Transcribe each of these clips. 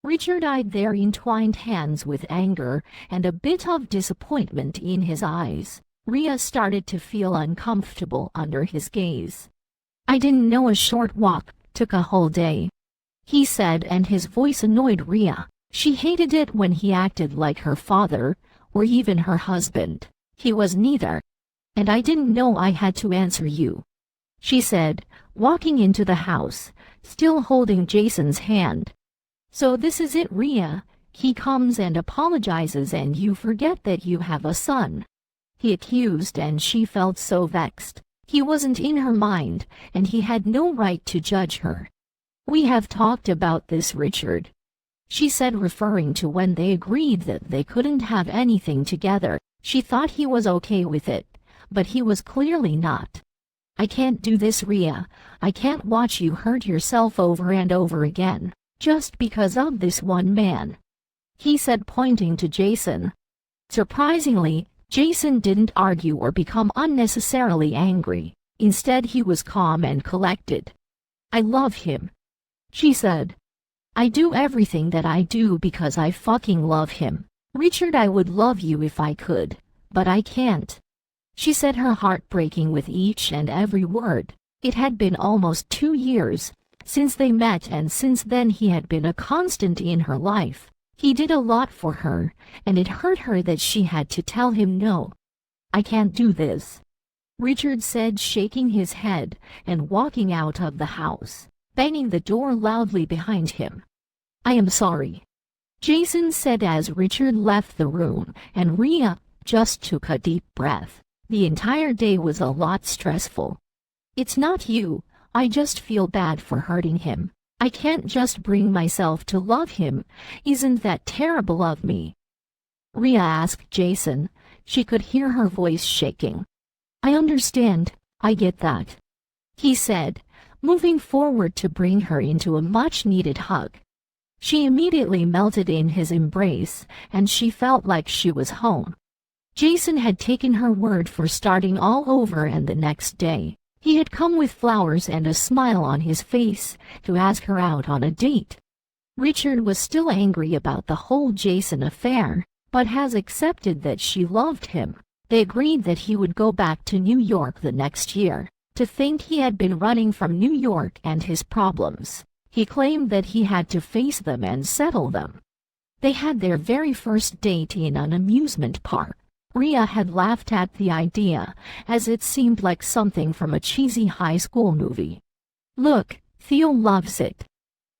Richard eyed their entwined hands with anger and a bit of disappointment in his eyes. Rhea started to feel uncomfortable under his gaze. "I didn't know a short walk took a whole day," he said, and his voice annoyed Rhea. She hated it when he acted like her father, or even her husband. He was neither. "And I didn't know I had to answer you," she said, walking into the house, still holding Jason's hand. "So this is it, Rhea. He comes and apologizes and you forget that you have a son," he accused, and she felt so vexed. He wasn't in her mind, and he had no right to judge her. "We have talked about this, Richard," she said, referring to when they agreed that they couldn't have anything together. She thought he was okay with it, but he was clearly not. "I can't do this, Rhea. I can't watch you hurt yourself over and over again, just because of this one man," he said, pointing to Jason. Surprisingly, Jason didn't argue or become unnecessarily angry. Instead, he was calm and collected. "I love him," she said. "I do everything that I do because I fucking love him. Richard, I would love you if I could, but I can't," she said, her heart breaking with each and every word. It had been almost 2 years since they met, and since then he had been a constant in her life. He did a lot for her, and it hurt her that she had to tell him no. "I can't do this," Richard said, shaking his head and walking out of the house, banging the door loudly behind him. "I am sorry," Jason said as Richard left the room, and Rhea just took a deep breath. The entire day was a lot stressful. "It's not you. I just feel bad for hurting him. I can't just bring myself to love him. Isn't that terrible of me?" Rhea asked Jason. She could hear her voice shaking. "I understand. I get that," he said, moving forward to bring her into a much-needed hug. She immediately melted in his embrace, and she felt like she was home. Jason had taken her word for starting all over, and the next day, he had come with flowers and a smile on his face to ask her out on a date. Richard was still angry about the whole Jason affair, but has accepted that she loved him. They agreed that he would go back to New York the next year. To think he had been running from New York and his problems. He claimed that he had to face them and settle them. They had their very first date in an amusement park. Rhea had laughed at the idea, as it seemed like something from a cheesy high school movie. "Look, Theo loves it,"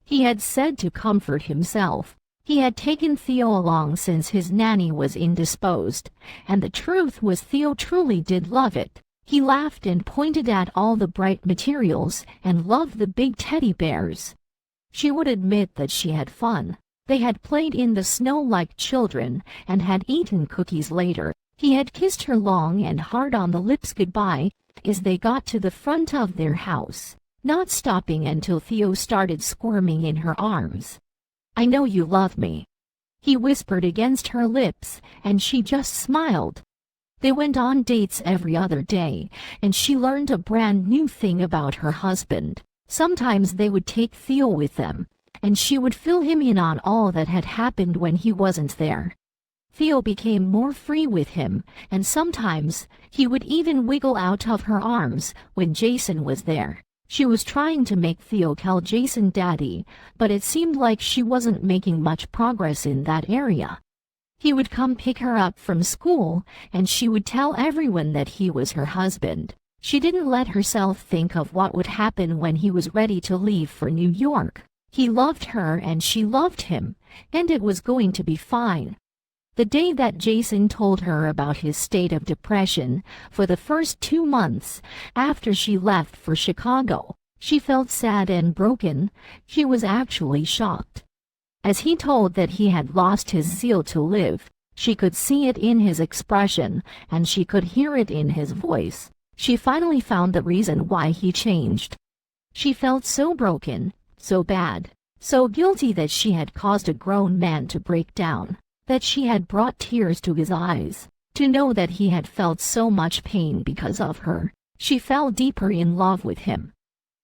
he had said to comfort himself. He had taken Theo along since his nanny was indisposed, and the truth was Theo truly did love it. He laughed and pointed at all the bright materials and loved the big teddy bears. She would admit that she had fun. They had played in the snow like children and had eaten cookies later. He had kissed her long and hard on the lips goodbye as they got to the front of their house, not stopping until Theo started squirming in her arms. "I know you love me," he whispered against her lips, and she just smiled. They went on dates every other day, and she learned a brand new thing about her husband. Sometimes they would take Theo with them, and she would fill him in on all that had happened when he wasn't there. Theo became more free with him, and sometimes he would even wiggle out of her arms when Jason was there. She was trying to make Theo call Jason daddy, but it seemed like she wasn't making much progress in that area. He would come pick her up from school, and she would tell everyone that he was her husband. She didn't let herself think of what would happen when he was ready to leave for New York. He loved her and she loved him, and it was going to be fine. The day that Jason told her about his state of depression for the first 2 months after she left for Chicago, she felt sad and broken. She was actually shocked. As he told that he had lost his zeal to live, she could see it in his expression, and she could hear it in his voice. She finally found the reason why he changed. She felt so broken, so bad, so guilty that she had caused a grown man to break down, that she had brought tears to his eyes. To know that he had felt so much pain because of her, she fell deeper in love with him.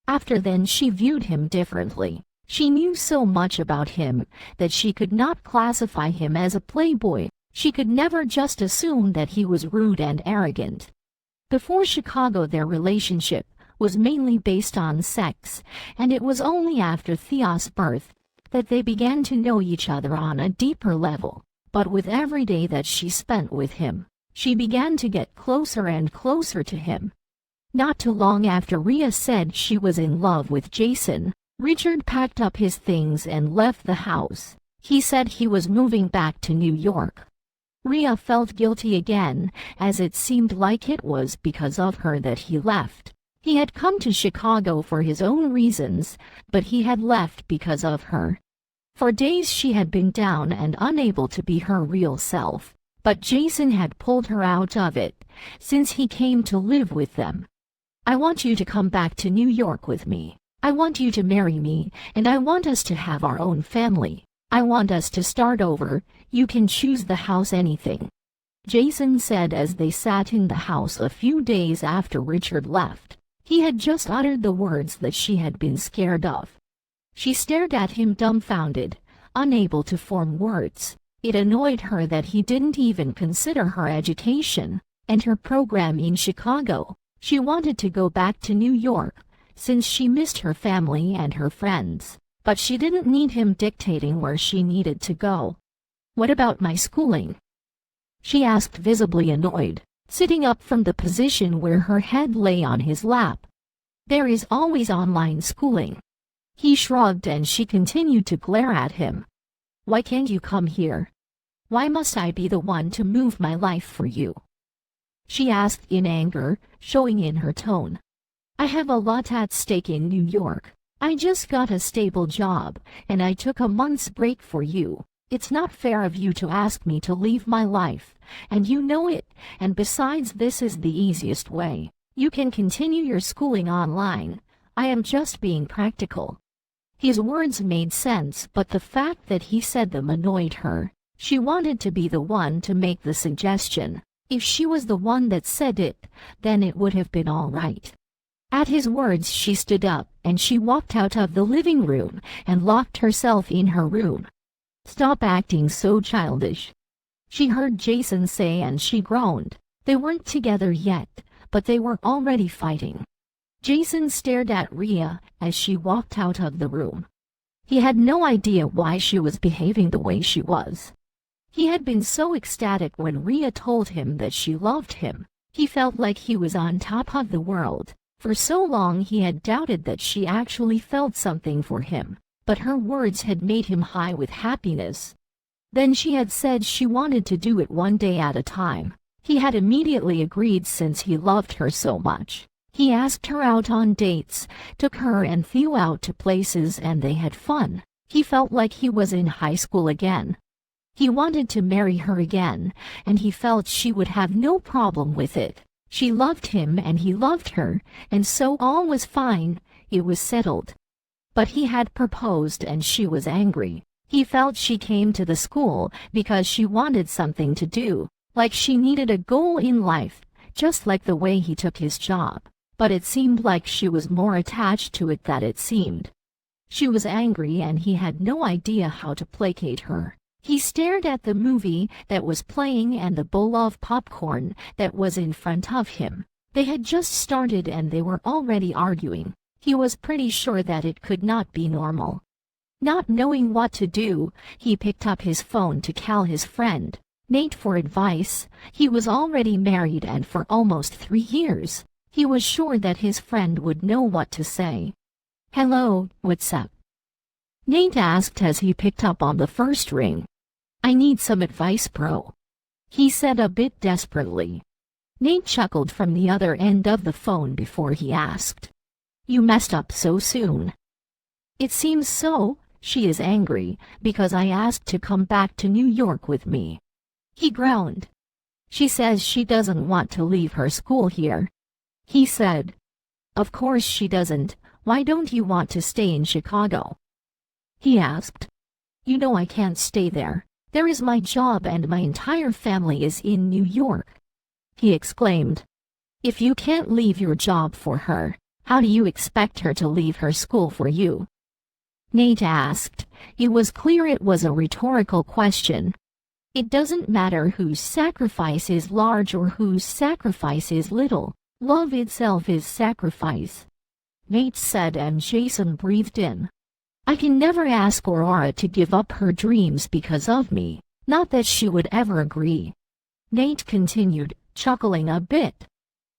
After then she viewed him differently. She knew so much about him that she could not classify him as a playboy. She could never just assume that he was rude and arrogant. Before Chicago, their relationship was mainly based on sex, and it was only after Thea's birth that they began to know each other on a deeper level. But with every day that she spent with him, she began to get closer and closer to him. Not too long after Rhea said she was in love with Jason, Richard packed up his things and left the house. He said he was moving back to New York. Rhea felt guilty again, as it seemed like it was because of her that he left. He had come to Chicago for his own reasons, but he had left because of her. For days she had been down and unable to be her real self, but Jason had pulled her out of it since he came to live with them. "I want you to come back to New York with me. I want you to marry me, and I want us to have our own family. I want us to start over. You can choose the house, anything," Jason said as they sat in the house a few days after Richard left. He had just uttered the words that she had been scared of. She stared at him dumbfounded, unable to form words. It annoyed her that he didn't even consider her education and her program in Chicago. She wanted to go back to New York, since she missed her family and her friends, but she didn't need him dictating where she needed to go. "What about my schooling?" she asked, visibly annoyed, sitting up from the position where her head lay on his lap. "There is always online schooling." He shrugged and she continued to glare at him. "Why can't you come here? Why must I be the one to move my life for you?" she asked in anger, showing in her tone. "I have a lot at stake in New York. I just got a stable job, and I took a month's break for you. It's not fair of you to ask me to leave my life, and you know it, and besides, this is the easiest way. You can continue your schooling online. I am just being practical." His words made sense, but the fact that he said them annoyed her. She wanted to be the one to make the suggestion. If she was the one that said it, then it would have been all right. At his words, she stood up and she walked out of the living room and locked herself in her room. "Stop acting so childish," she heard Jason say, and she groaned. They weren't together yet, but they were already fighting. Jason stared at Rhea as she walked out of the room. He had no idea why she was behaving the way she was. He had been so ecstatic when Rhea told him that she loved him. He felt like he was on top of the world. For so long he had doubted that she actually felt something for him, but her words had made him high with happiness. Then she had said she wanted to do it one day at a time. He had immediately agreed since he loved her so much. He asked her out on dates, took her and Theo out to places, and they had fun. He felt like he was in high school again. He wanted to marry her again, and he felt she would have no problem with it. She loved him and he loved her, and so all was fine. It was settled. But he had proposed and she was angry. He felt she came to the school because she wanted something to do, like she needed a goal in life, just like the way he took his job. But it seemed like she was more attached to it than it seemed. She was angry and he had no idea how to placate her. He stared at the movie that was playing and the bowl of popcorn that was in front of him. They had just started and they were already arguing. He was pretty sure that it could not be normal. Not knowing what to do, he picked up his phone to call his friend Nate for advice. He was already married and for almost 3 years. He was sure that his friend would know what to say. "Hello, what's up?" Nate asked as he picked up on the first ring. "I need some advice, bro," he said a bit desperately. Nate chuckled from the other end of the phone before he asked, "You messed up so soon?" "It seems so. She is angry because I asked to come back to New York with me," he groaned. "She says she doesn't want to leave her school here," he said. "Of course she doesn't. Why don't you want to stay in Chicago?" he asked. "You know I can't stay there. There is my job and my entire family is in New York," he exclaimed. "If you can't leave your job for her, how do you expect her to leave her school for you?" Nate asked. It was clear it was a rhetorical question. It doesn't matter whose sacrifice is large or whose sacrifice is little. Love itself is sacrifice, Nate said, and Jason breathed in. I can never ask Aurora to give up her dreams because of me. Not that she would ever agree. Nate continued, chuckling a bit.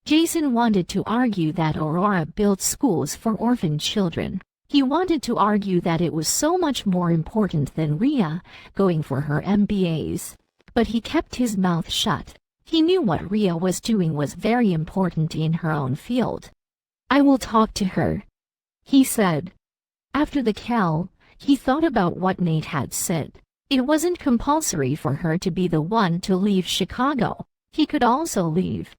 Jason wanted to argue that Aurora built schools for orphan children. He wanted to argue that it was so much more important than Rhea going for her MBAs. But he kept his mouth shut. He knew what Rhea was doing was very important in her own field. I will talk to her, he said. After the call, he thought about what Nate had said. It wasn't compulsory for her to be the one to leave Chicago. He could also leave.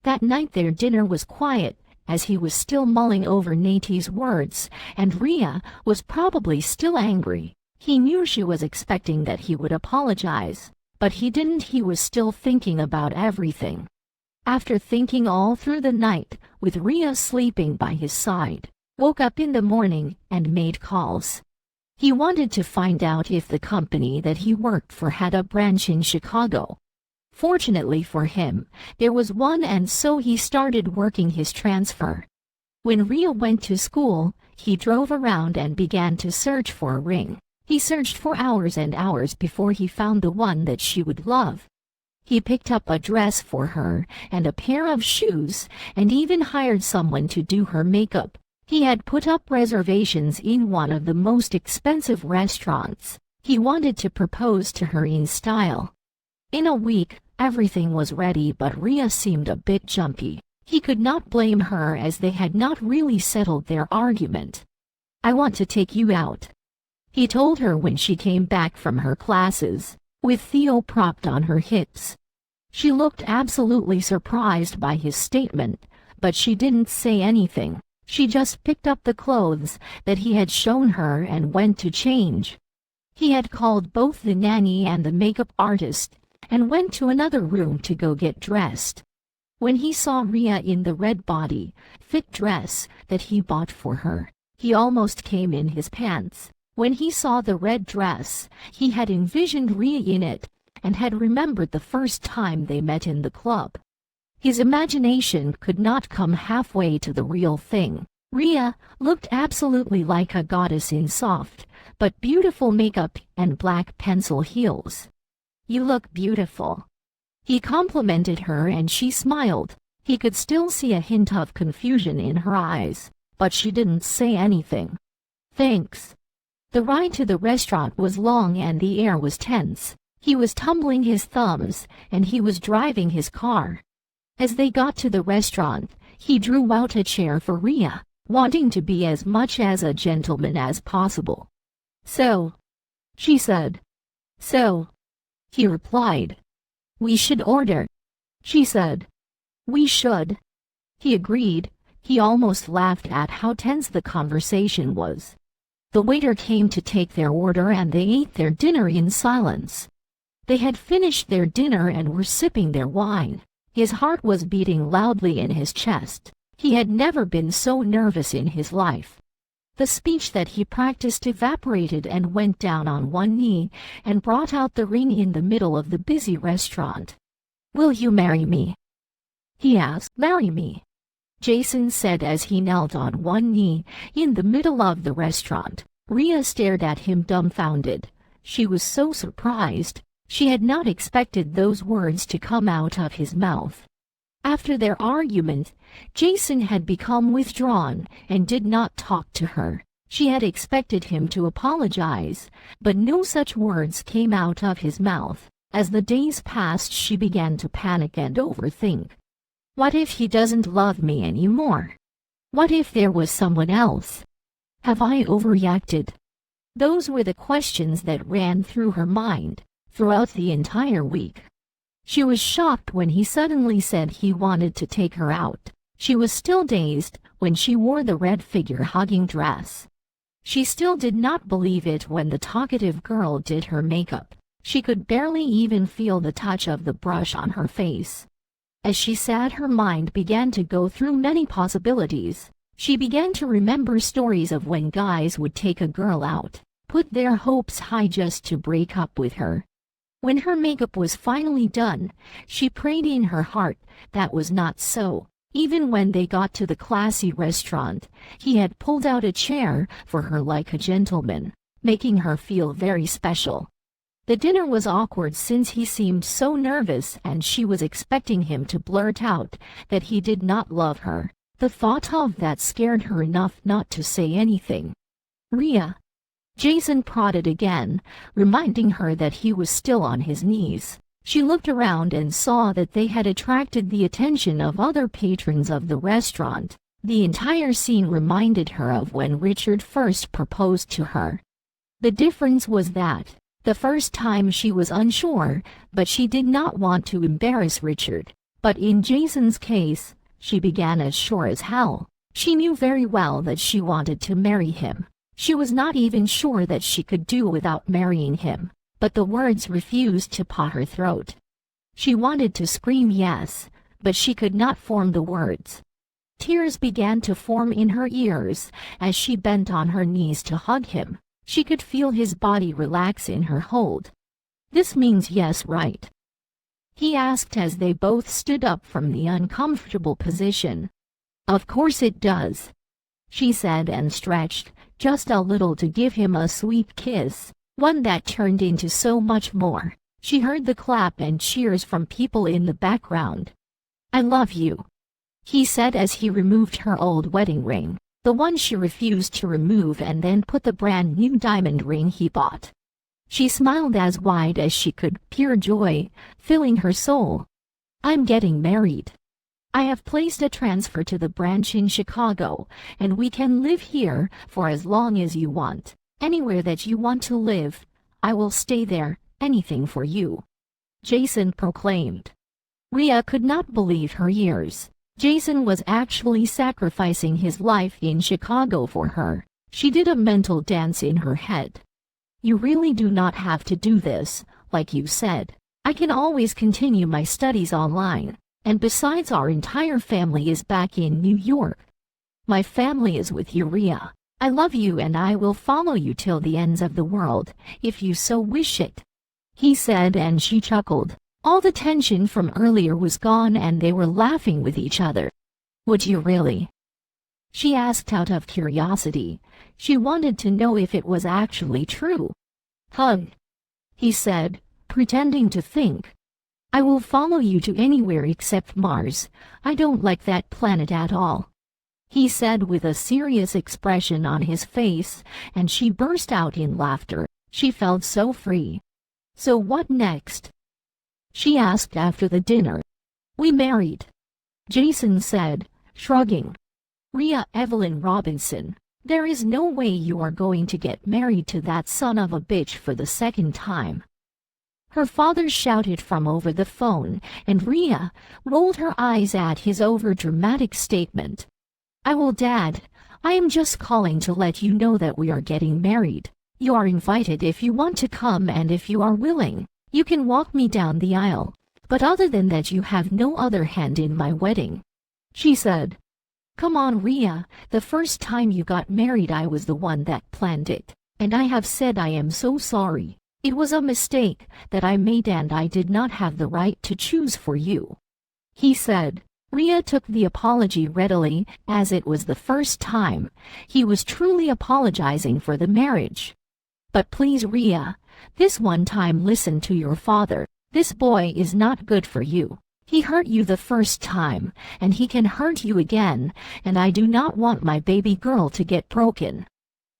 That night their dinner was quiet, as he was still mulling over Nate's words, and Rhea was probably still angry. He knew she was expecting that he would apologize, but he didn't. He was still thinking about everything. After thinking all through the night, with Rhea sleeping by his side, woke up in the morning and made calls. He wanted to find out if the company that he worked for had a branch in Chicago. Fortunately for him, there was one, and so he started working his transfer. When Rhea went to school, he drove around and began to search for a ring. He searched for hours and hours before he found the one that she would love. He picked up a dress for her and a pair of shoes, and even hired someone to do her makeup. He had put up reservations in one of the most expensive restaurants. He wanted to propose to her in style. In a week, everything was ready, but Rhea seemed a bit jumpy. He could not blame her, as they had not really settled their argument. I want to take you out, he told her when she came back from her classes, with Theo propped on her hips. She looked absolutely surprised by his statement, but she didn't say anything. She just picked up the clothes that he had shown her and went to change. He had called both the nanny and the makeup artist, and went to another room to go get dressed. When he saw Rhea in the red body fit dress that he bought for her, he almost came in his pants. When he saw the red dress, he had envisioned Rhea in it, and had remembered the first time they met in the club. His imagination could not come halfway to the real thing. Rhea looked absolutely like a goddess in soft but beautiful makeup and black pencil heels. You look beautiful, he complimented her, and she smiled. He could still see a hint of confusion in her eyes, but she didn't say anything. Thanks. The ride to the restaurant was long and the air was tense. He was tumbling his thumbs, and he was driving his car. As they got to the restaurant, he drew out a chair for Rhea, wanting to be as much as a gentleman as possible. So, she said. So, he replied. We should order, she said. We should, he agreed. He almost laughed at how tense the conversation was. The waiter came to take their order, and they ate their dinner in silence. They had finished their dinner and were sipping their wine. His heart was beating loudly in his chest. He had never been so nervous in his life. The speech that he practiced evaporated, and went down on one knee and brought out the ring in the middle of the busy restaurant. Will you marry me? He asked. Marry me, Jason said as he knelt on one knee in the middle of the restaurant. Rhea stared at him dumbfounded. She was so surprised. She had not expected those words to come out of his mouth. After their argument, Jason had become withdrawn and did not talk to her. She had expected him to apologize, but no such words came out of his mouth. As the days passed, she began to panic and overthink. What if he doesn't love me anymore? What if there was someone else? Have I overreacted? Those were the questions that ran through her mind throughout the entire week. She was shocked when he suddenly said he wanted to take her out. She was still dazed when she wore the red figure-hugging dress. She still did not believe it when the talkative girl did her makeup. She could barely even feel the touch of the brush on her face. As she sat, her mind began to go through many possibilities. She began to remember stories of when guys would take a girl out, put their hopes high just to break up with her. When her makeup was finally done, she prayed in her heart that was not so. Even when they got to the classy restaurant, he had pulled out a chair for her like a gentleman, making her feel very special. The dinner was awkward since he seemed so nervous and she was expecting him to blurt out that he did not love her. The thought of that scared her enough not to say anything. "Rhea." Jason prodded again, reminding her that he was still on his knees. She looked around and saw that they had attracted the attention of other patrons of the restaurant. The entire scene reminded her of when Richard first proposed to her. The difference was that, the first time she was unsure, but she did not want to embarrass Richard. But in Jason's case, she began as sure as hell. She knew very well that she wanted to marry him. She was not even sure that she could do without marrying him, but the words refused to paw her throat. She wanted to scream yes, but she could not form the words. Tears began to form in her ears as she bent on her knees to hug him. She could feel his body relax in her hold. "This means yes, right?" he asked as they both stood up from the uncomfortable position. "Of course it does," she said and stretched just a little to give him a sweet kiss, one that turned into so much more. She heard the clap and cheers from people in the background. "I love you," he said as he removed her old wedding ring, the one she refused to remove, and then put the brand new diamond ring he bought. She smiled as wide as she could, pure joy filling her soul. "I'm getting married. I have placed a transfer to the branch in Chicago, and we can live here for as long as you want. Anywhere that you want to live, I will stay there, anything for you," Jason proclaimed. Rhea could not believe her ears. Jason was actually sacrificing his life in Chicago for her. She did a mental dance in her head. "You really do not have to do this, like you said. I can always continue my studies online. And besides, our entire family is back in New York. My family is with you, Rhea. I love you and I will follow you till the ends of the world, if you so wish it," he said, and she chuckled. All the tension from earlier was gone and they were laughing with each other. "Would you really?" she asked out of curiosity. She wanted to know if it was actually true. "Hug," he said, pretending to think. "I will follow you to anywhere except Mars. I don't like that planet at all," he said with a serious expression on his face, and she burst out in laughter. She felt so free. "So what next?" she asked after the dinner. "We married," Jason said, shrugging. "Rhea Evelyn Robinson, there is no way you are going to get married to that son of a bitch for the second time," her father shouted from over the phone, and Rhea rolled her eyes at his overdramatic statement. "I will, Dad. I am just calling to let you know that we are getting married. You are invited if you want to come, and if you are willing, you can walk me down the aisle. But other than that, you have no other hand in my wedding," she said. "Come on, Rhea. The first time you got married, I was the one that planned it, and I have said I am so sorry. It was a mistake that I made and I did not have the right to choose for you," he said. Rhea took the apology readily, as it was the first time he was truly apologizing for the marriage. "But please, Rhea, this one time listen to your father. This boy is not good for you. He hurt you the first time, and he can hurt you again, and I do not want my baby girl to get broken.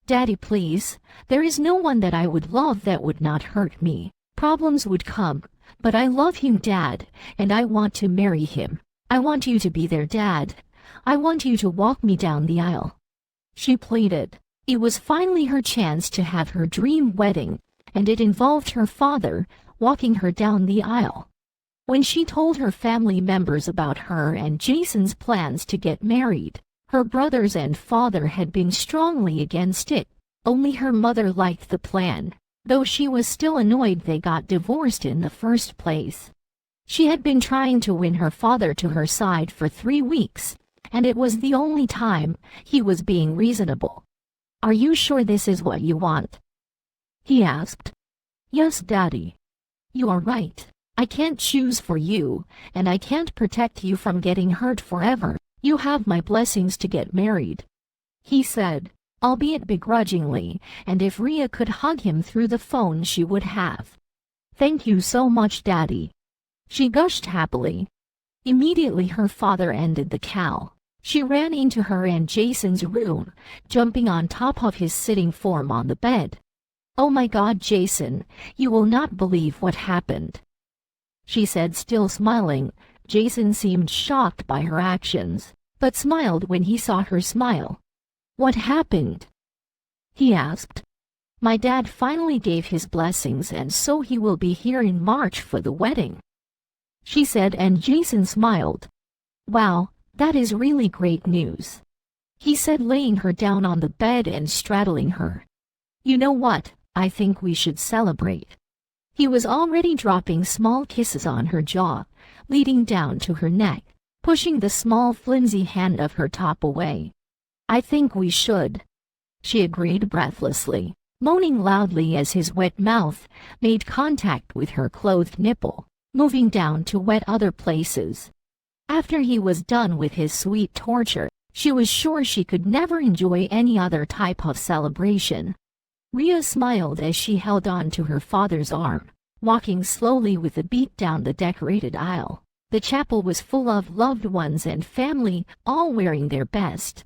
Daddy, please, there is no one that I would love that would not hurt me. Problems would come, but I love him, Dad, and I want to marry him. I want you to be there, Dad. I want you to walk me down the aisle," she pleaded. It was finally her chance to have her dream wedding, and it involved her father walking her down the aisle. When she told her family members about her and Jason's plans to get married, her brothers and father had been strongly against it. Only her mother liked the plan, though she was still annoyed they got divorced in the first place. She had been trying to win her father to her side for 3 weeks, and it was the only time he was being reasonable. "Are you sure this is what you want?" he asked. "Yes, Daddy. You are right. I can't choose for you, and I can't protect you from getting hurt forever. You have my blessings to get married," he said, albeit begrudgingly, and if Rhea could hug him through the phone she would have. "Thank you so much, Daddy," she gushed happily. Immediately her father ended the call. She ran into her and Jason's room, jumping on top of his sitting form on the bed. "Oh my God, Jason, you will not believe what happened," she said, still smiling. Jason seemed shocked by her actions, but smiled when he saw her smile. "What happened?" he asked. "My dad finally gave his blessings, and so he will be here in March for the wedding," she said, and Jason smiled. "Wow, that is really great news," he said, laying her down on the bed and straddling her. "You know what, I think we should celebrate." He was already dropping small kisses on her jaw, leading down to her neck, pushing the small flimsy hand of her top away. "I think we should," she agreed breathlessly, moaning loudly as his wet mouth made contact with her clothed nipple, moving down to wet other places. After he was done with his sweet torture, she was sure she could never enjoy any other type of celebration. Rhea smiled as she held on to her father's arm, walking slowly with a beat down the decorated aisle. The chapel was full of loved ones and family, all wearing their best.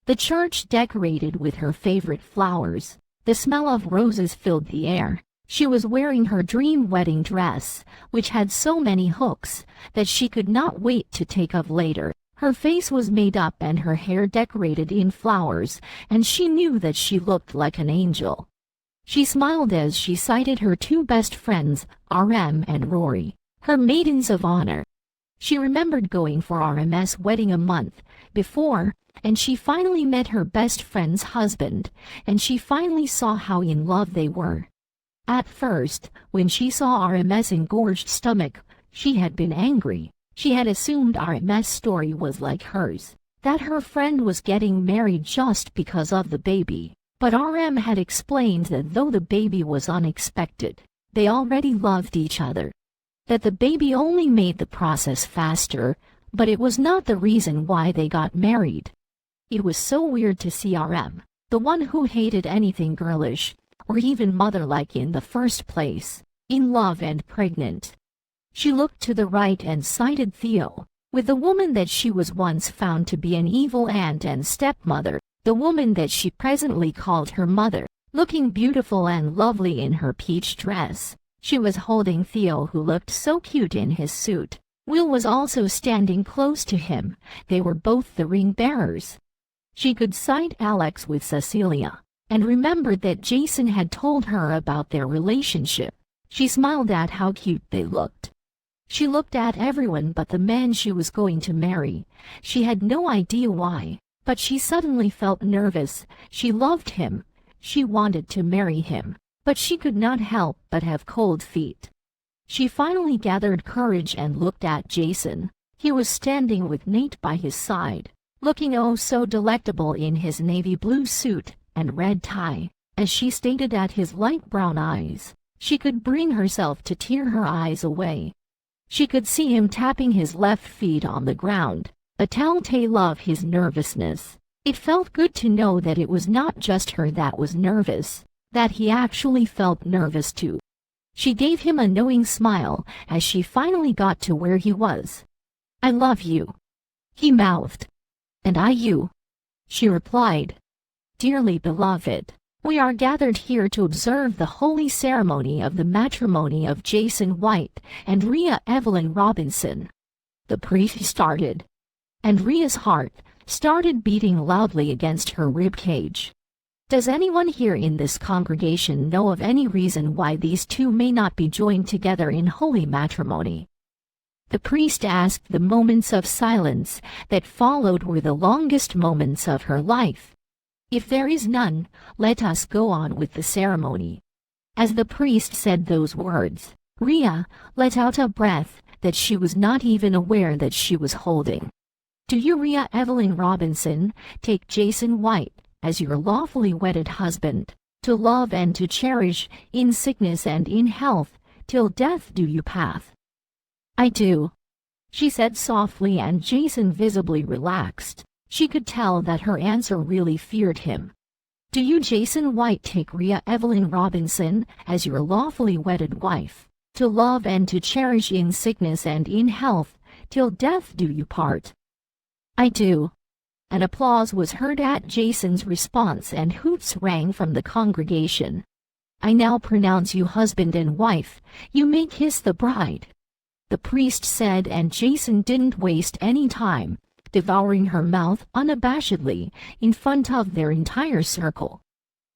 The church decorated with her favorite flowers. The smell of roses filled the air. She was wearing her dream wedding dress, which had so many hooks that she could not wait to take off later. Her face was made up and her hair decorated in flowers, and she knew that she looked like an angel. She smiled as she sighted her two best friends, RM and Rory, her maidens of honor. She remembered going for RM's wedding a month before, and she finally met her best friend's husband, and she finally saw how in love they were. At first, when she saw RM's engorged stomach, she had been angry. She had assumed RM's story was like hers, that her friend was getting married just because of the baby. But RM had explained that though the baby was unexpected, they already loved each other. That the baby only made the process faster, but it was not the reason why they got married. It was so weird to see RM, the one who hated anything girlish, or even mother-like in the first place, in love and pregnant. She looked to the right and sighted Theo, with the woman that she was once found to be an evil aunt and stepmother, the woman that she presently called her mother, looking beautiful and lovely in her peach dress. She was holding Theo, who looked so cute in his suit. Will was also standing close to him. They were both the ring bearers. She could sight Alex with Cecilia, and remembered that Jason had told her about their relationship. She smiled at how cute they looked. She looked at everyone but the man she was going to marry. She had no idea why, but she suddenly felt nervous. She loved him. She wanted to marry him, but she could not help but have cold feet. She finally gathered courage and looked at Jason. He was standing with Nate by his side, looking oh so delectable in his navy blue suit and red tie. As she stared at his light brown eyes, she could bring herself to tear her eyes away. She could see him tapping his left feet on the ground, a telltale of his nervousness. It felt good to know that it was not just her that was nervous, that he actually felt nervous too. She gave him a knowing smile as she finally got to where he was. "I love you," he mouthed. "And I you," she replied. "Dearly beloved, we are gathered here to observe the holy ceremony of the matrimony of Jason White and Rhea Evelyn Robinson." The priest started, and Rhea's heart started beating loudly against her ribcage. Does anyone here in this congregation know of any reason why these two may not be joined together in holy matrimony? The priest asked. The moments of silence that followed were the longest moments of her life. If there is none, let us go on with the ceremony. As the priest said those words, Rhea let out a breath that she was not even aware that she was holding. Do you, Rhea Evelyn Robinson, take Jason White as your lawfully wedded husband, to love and to cherish, in sickness and in health, till death do you part? I do, she said softly, and Jason visibly relaxed. She could tell that her answer really feared him. Do you, Jason White, take Rhea Evelyn Robinson as your lawfully wedded wife, to love and to cherish, in sickness and in health, till death do you part? I do. An applause was heard at Jason's response, and hoots rang from the congregation. I now pronounce you husband and wife. You may kiss the bride, the priest said, and Jason didn't waste any time, devouring her mouth unabashedly in front of their entire circle.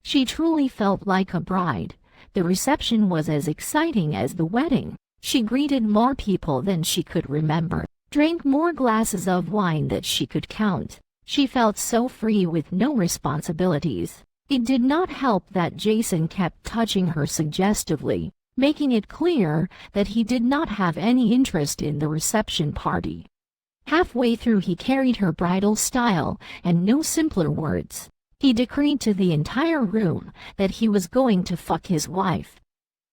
She truly felt like a bride. The reception was as exciting as the wedding. She greeted more people than she could remember, drank more glasses of wine that she could count. She felt so free with no responsibilities. It did not help that Jason kept touching her suggestively, making it clear that he did not have any interest in the reception party. Halfway through, he carried her bridal style, and no simpler words. He decreed to the entire room that he was going to fuck his wife.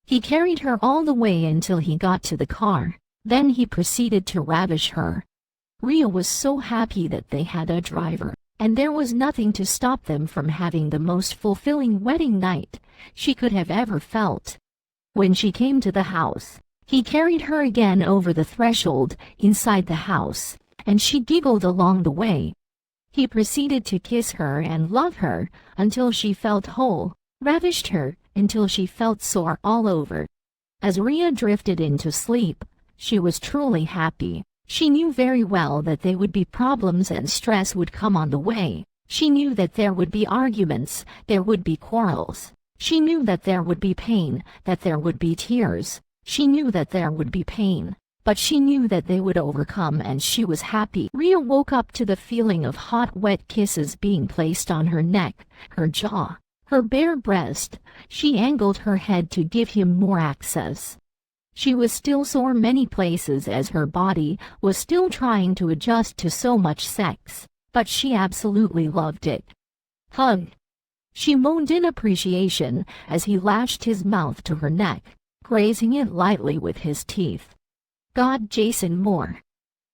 He carried her all the way until he got to the car. Then he proceeded to ravish her. Rhea was so happy that they had a driver, and there was nothing to stop them from having the most fulfilling wedding night she could have ever felt. When she came to the house, he carried her again over the threshold inside the house, and she giggled along the way. He proceeded to kiss her and love her until she felt whole, ravished her until she felt sore all over. As Rhea drifted into sleep, she was truly happy. She knew very well that there would be problems and stress would come on the way. She knew that there would be arguments, there would be quarrels. She knew that there would be pain, that there would be tears. She knew that there would be pain, but she knew that they would overcome, and she was happy. Rhea woke up to the feeling of hot, wet kisses being placed on her neck, her jaw, her bare breast. She angled her head to give him more access. She was still sore many places as her body was still trying to adjust to so much sex, but she absolutely loved it. Hug! She moaned in appreciation as he lashed his mouth to her neck, grazing it lightly with his teeth. God, Jason, more!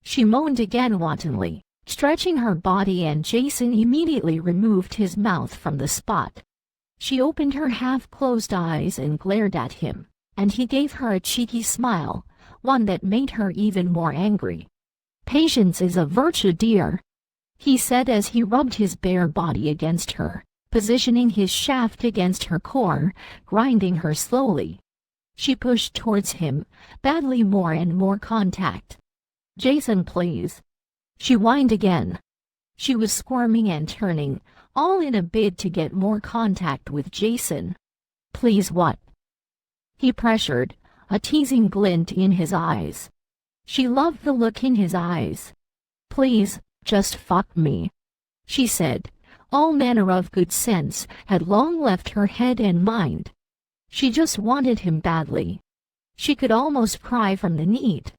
She moaned again wantonly, stretching her body, and Jason immediately removed his mouth from the spot. She opened her half-closed eyes and glared at him, and he gave her a cheeky smile, one that made her even more angry. Patience is a virtue, dear, he said as he rubbed his bare body against her, positioning his shaft against her core, grinding her slowly. She pushed towards him, badly, more and more contact. Jason, please. She whined again. She was squirming and turning, all in a bid to get more contact with Jason. Please what? He pressured, a teasing glint in his eyes. She loved the look in his eyes. Please, just fuck me, she said. All manner of good sense had long left her head and mind. She just wanted him badly. She could almost cry from the need.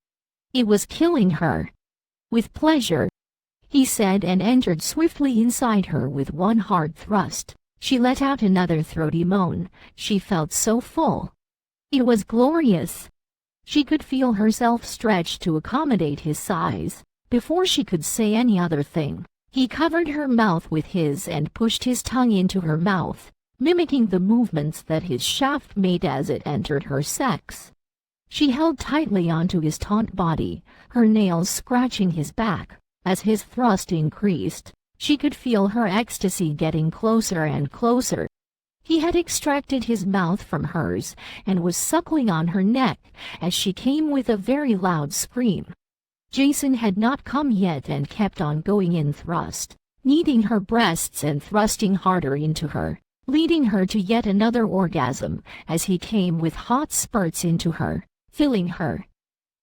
It was killing her. With pleasure, he said, and entered swiftly inside her with one hard thrust. She let out another throaty moan. She felt so full. It was glorious. She could feel herself stretch to accommodate his size. Before she could say any other thing, he covered her mouth with his and pushed his tongue into her mouth, mimicking the movements that his shaft made as it entered her sex. She held tightly onto his taut body, her nails scratching his back. As his thrust increased, she could feel her ecstasy getting closer and closer. He had extracted his mouth from hers and was suckling on her neck as she came with a very loud scream. Jason had not come yet and kept on going in thrust, kneading her breasts and thrusting harder into her, leading her to yet another orgasm as he came with hot spurts into her, filling her.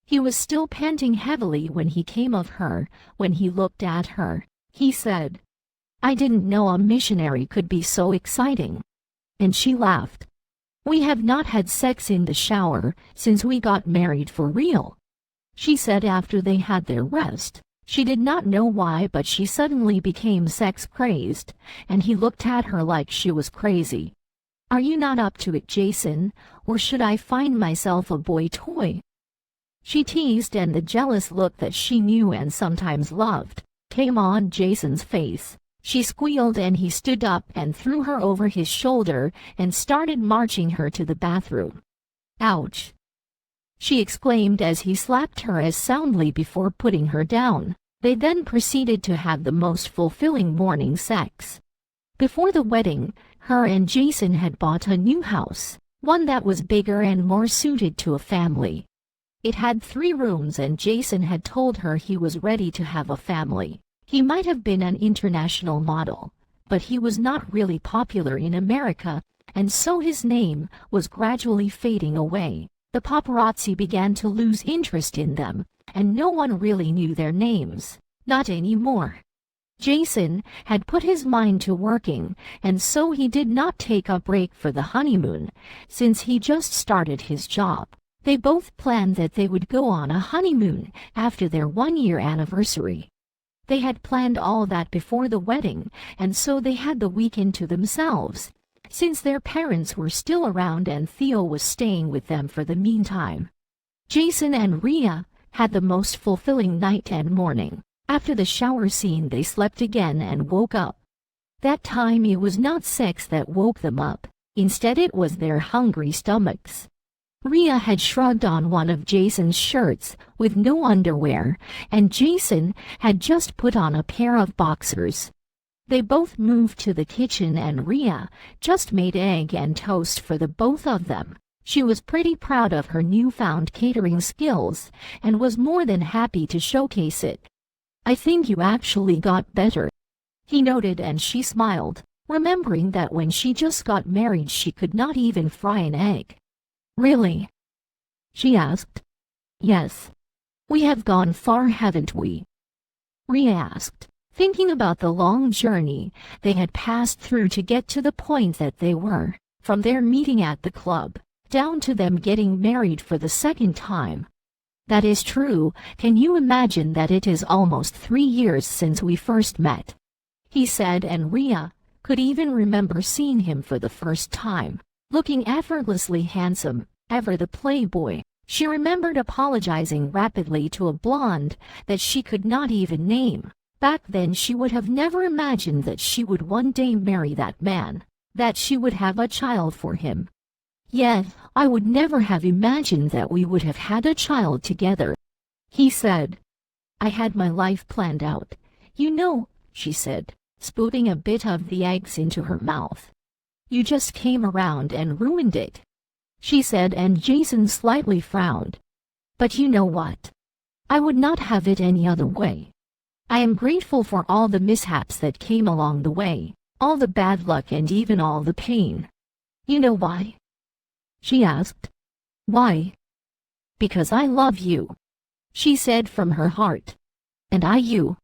He was still panting heavily when he came of her. When he looked at her, he said, "I didn't know a missionary could be so exciting." And she laughed. "We have not had sex in the shower since we got married for real," she said after they had their rest. She did not know why, but she suddenly became sex-crazed, and he looked at her like she was crazy. "Are you not up to it, Jason, or should I find myself a boy toy?" She teased, and the jealous look that she knew and sometimes loved came on Jason's face. She squealed, and he stood up and threw her over his shoulder and started marching her to the bathroom. "Ouch!" she exclaimed as he slapped her as soundly before putting her down. They then proceeded to have the most fulfilling morning sex. Before the wedding, her and Jason had bought a new house, one that was bigger and more suited to a family. It had 3 rooms, and Jason had told her he was ready to have a family. He might have been an international model, but he was not really popular in America, and so his name was gradually fading away. The paparazzi began to lose interest in them, and no one really knew their names. Not anymore. Jason had put his mind to working, and so he did not take a break for the honeymoon, since he just started his job. They both planned that they would go on a honeymoon after their 1-year anniversary. They had planned all that before the wedding, and so they had the weekend to themselves, since their parents were still around and Theo was staying with them for the meantime. Jason and Rhea had the most fulfilling night and morning. After the shower scene, they slept again and woke up. That time it was not sex that woke them up. Instead, it was their hungry stomachs. Rhea had shrugged on one of Jason's shirts with no underwear, and Jason had just put on a pair of boxers. They both moved to the kitchen, and Rhea just made egg and toast for the both of them. She was pretty proud of her newfound catering skills and was more than happy to showcase it. "I think you actually got better," he noted, and she smiled, remembering that when she just got married she could not even fry an egg. "Really?" she asked. "Yes. We have gone far, haven't we?" Rhea asked, thinking about the long journey they had passed through to get to the point that they were, from their meeting at the club, down to them getting married for the 2nd time. "That is true. Can you imagine that it is almost 3 years since we first met?" he said, and Rhea could even remember seeing him for the first time, looking effortlessly handsome, ever the playboy. She remembered apologizing rapidly to a blonde that she could not even name. Back then she would have never imagined that she would one day marry that man, that she would have a child for him. "Yet, I would never have imagined that we would have had a child together," he said. "I had my life planned out, you know," she said, spooting a bit of the eggs into her mouth. "You just came around and ruined it," she said, and Jason slightly frowned. "But you know what? I would not have it any other way. I am grateful for all the mishaps that came along the way, all the bad luck and even all the pain." "You know why?" she asked. "Why?" "Because I love you," she said from her heart. "And I you."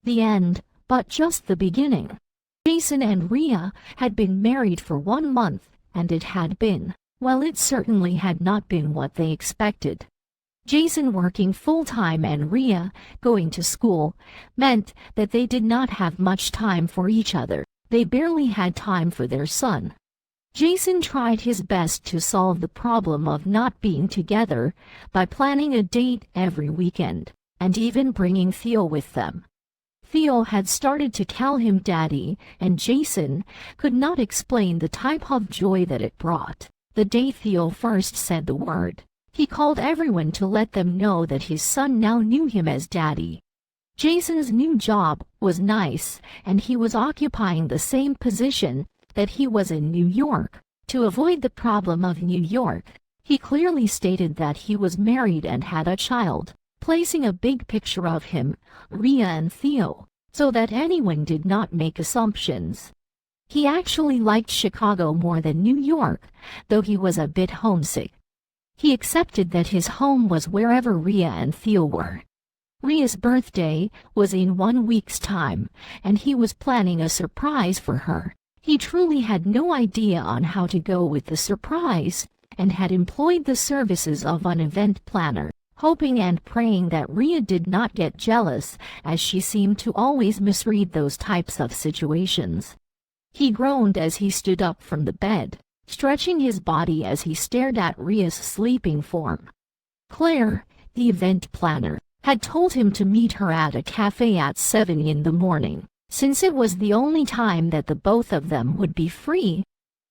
The end, but just the beginning. Jason and Rhea had been married for 1 month, and it had been, well, it certainly had not been what they expected. Jason working full-time and Rhea going to school meant that they did not have much time for each other. They barely had time for their son. Jason tried his best to solve the problem of not being together by planning a date every weekend, and even bringing Theo with them. Theo had started to call him Daddy, and Jason could not explain the type of joy that it brought. The day Theo first said the word, he called everyone to let them know that his son now knew him as Daddy. Jason's new job was nice, and he was occupying the same position that he was in New York. To avoid the problem of New York, he clearly stated that he was married and had a child, placing a big picture of him, Rhea and Theo, so that anyone did not make assumptions. He actually liked Chicago more than New York, though he was a bit homesick. He accepted that his home was wherever Rhea and Theo were. Rhea's birthday was in 1 week's time, and he was planning a surprise for her. He truly had no idea on how to go with the surprise, and had employed the services of an event planner, hoping and praying that Rhea did not get jealous, as she seemed to always misread those types of situations. He groaned as he stood up from the bed, stretching his body as he stared at Rhea's sleeping form. Claire, the event planner, had told him to meet her at a cafe at 7 in the morning, since it was the only time that the both of them would be free.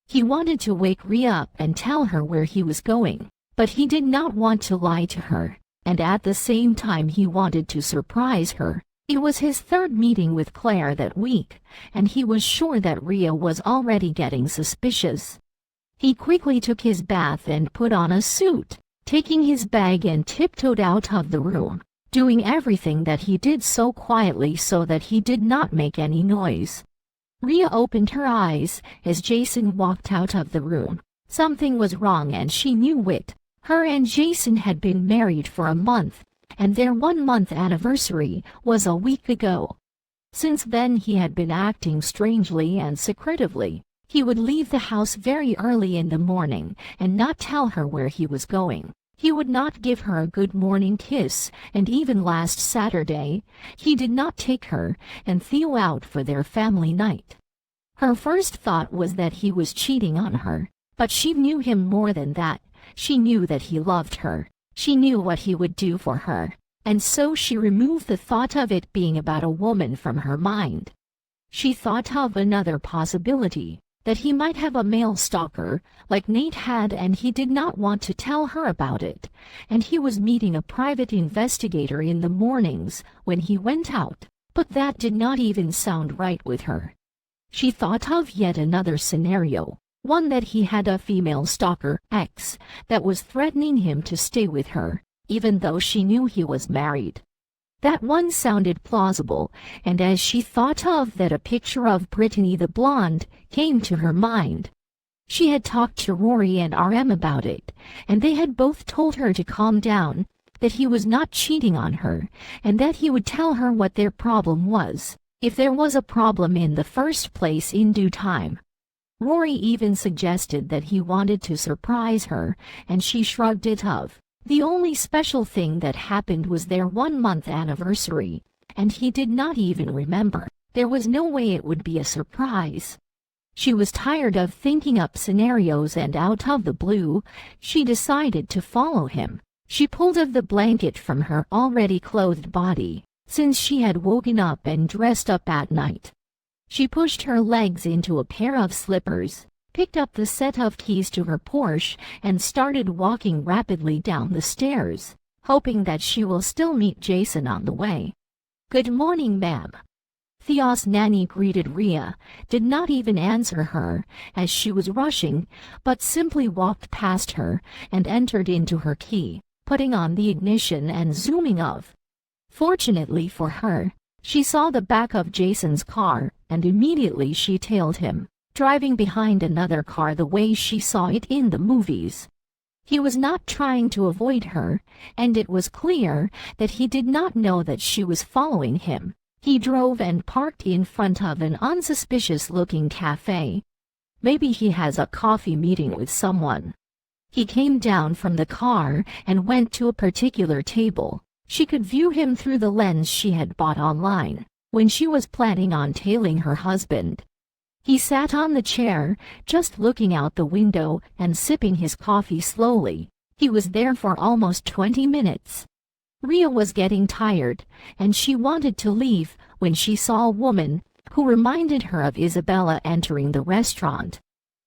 He wanted to wake Rhea up and tell her where he was going, but he did not want to lie to her, and at the same time he wanted to surprise her. It was his third meeting with Claire that week, and he was sure that Rhea was already getting suspicious. He quickly took his bath and put on a suit, taking his bag and tiptoed out of the room, doing everything that he did so quietly so that he did not make any noise. Rhea opened her eyes as Jason walked out of the room. Something was wrong and she knew it. Her and Jason had been married for a month, and their 1-month anniversary was a week ago. Since then he had been acting strangely and secretively. He would leave the house very early in the morning and not tell her where he was going. He would not give her a good morning kiss, and even last Saturday, he did not take her and Theo out for their family night. Her first thought was that he was cheating on her, but she knew him more than that. She knew that he loved her. She knew what he would do for her, and so she removed the thought of it being about a woman from her mind. She thought of another possibility, that he might have a male stalker, like Nate had, and he did not want to tell her about it, and he was meeting a private investigator in the mornings when he went out, but that did not even sound right with her. She thought of yet another scenario, one that he had a female stalker, ex, that was threatening him to stay with her, even though she knew he was married. That one sounded plausible, and as she thought of that, a picture of Brittany the blonde came to her mind. She had talked to Rory and RM about it, and they had both told her to calm down, that he was not cheating on her, and that he would tell her what their problem was, if there was a problem in the first place, in due time. Rory even suggested that he wanted to surprise her, and she shrugged it off. The only special thing that happened was their 1-month anniversary, and he did not even remember. There was no way it would be a surprise. She was tired of thinking up scenarios, and out of the blue, she decided to follow him. She pulled off the blanket from her already clothed body, since she had woken up and dressed up at night. She pushed her legs into a pair of slippers, picked up the set of keys to her Porsche, and started walking rapidly down the stairs, hoping that she will still meet Jason on the way. "Good morning, ma'am." Theo's nanny greeted Rhea, did not even answer her as she was rushing, but simply walked past her and entered into her key, putting on the ignition and zooming off. Fortunately for her, she saw the back of Jason's car, and immediately she tailed him, driving behind another car the way she saw it in the movies. He was not trying to avoid her, and it was clear that he did not know that she was following him. He drove and parked in front of an unsuspicious-looking cafe. Maybe he has a coffee meeting with someone. He came down from the car and went to a particular table. She could view him through the lens she had bought online, when she was planning on tailing her husband. He sat on the chair, just looking out the window and sipping his coffee slowly. He was there for almost 20 minutes. Rhea was getting tired, and she wanted to leave when she saw a woman who reminded her of Isabella entering the restaurant.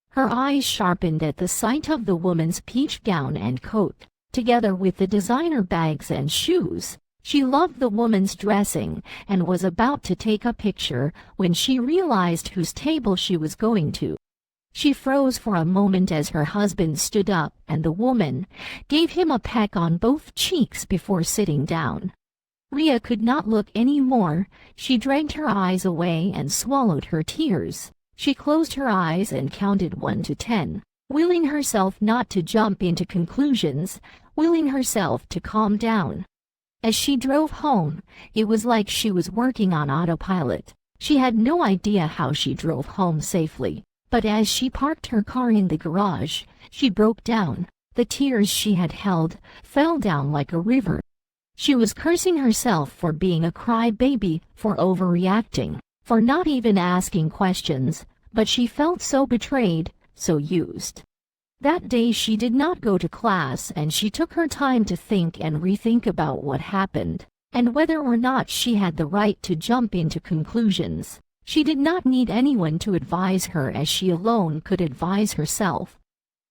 Her eyes sharpened at the sight of the woman's peach gown and coat, together with the designer bags and shoes. She loved the woman's dressing and was about to take a picture when she realized whose table she was going to. She froze for a moment as her husband stood up, and the woman gave him a peck on both cheeks before sitting down. Rhea could not look any more. She dragged her eyes away and swallowed her tears. She closed her eyes and counted 1 to 10, willing herself not to jump into conclusions, willing herself to calm down. As she drove home, it was like she was working on autopilot. She had no idea how she drove home safely. But as she parked her car in the garage, she broke down. The tears she had held fell down like a river. She was cursing herself for being a crybaby, for overreacting, for not even asking questions, but she felt so betrayed, so used. That day she did not go to class, and she took her time to think and rethink about what happened, and whether or not she had the right to jump into conclusions. She did not need anyone to advise her, as she alone could advise herself.